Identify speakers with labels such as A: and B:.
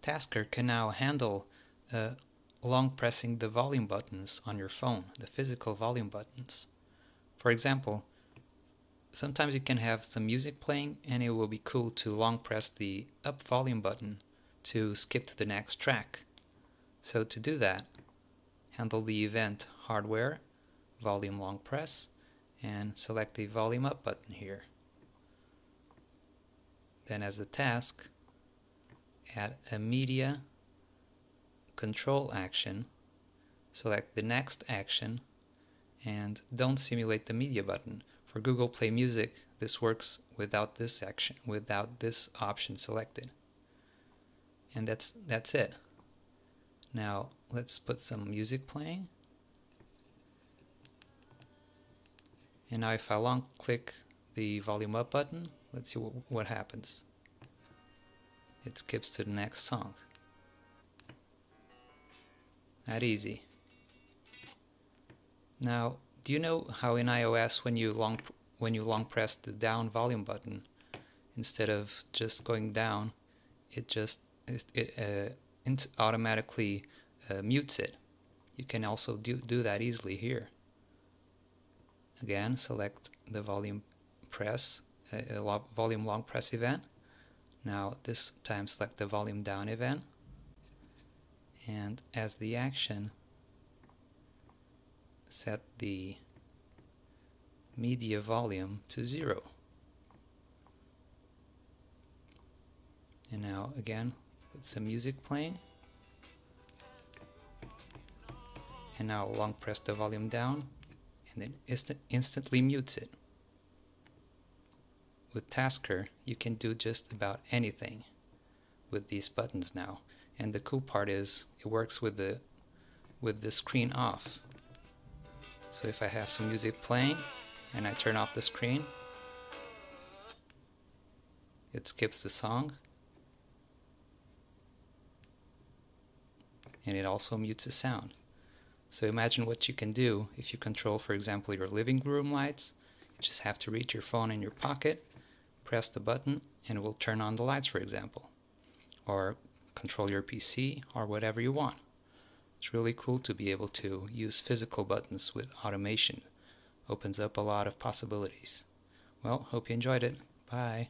A: Tasker can now handle long pressing the volume buttons on your phone, the physical volume buttons. For example, sometimes you can have some music playing and it will be cool to long press the up volume button to skip to the next track. So to do that, handle the event hardware, volume long press, and select the volume up button here. Then as a task, add a media control action, select the next action, and don't simulate the media button. For Google Play Music, this works without this action, without this option selected. And that's it. Now let's put some music playing. And now if I long click the volume up button, let's see what happens. It skips to the next song. That easy. Now, do you know how in iOS when you long press the down volume button, instead of just going down, it automatically mutes it? You can also do that easily here. Again, select the volume press, volume long press event. Now this time select the volume down event, and as the action, set the media volume to 0. And now again, put some music playing. And now long press the volume down, and it instantly mutes it. With Tasker, you can do just about anything with these buttons now. And the cool part is it works with the screen off. So if I have some music playing and I turn off the screen, it skips the song, and it also mutes the sound. So imagine what you can do if you control, for example, your living room lights. You just have to reach your phone in your pocket, press the button, and it will turn on the lights, for example. Or control your PC, or whatever you want. It's really cool to be able to use physical buttons with automation. Opens up a lot of possibilities. Well, hope you enjoyed it. Bye.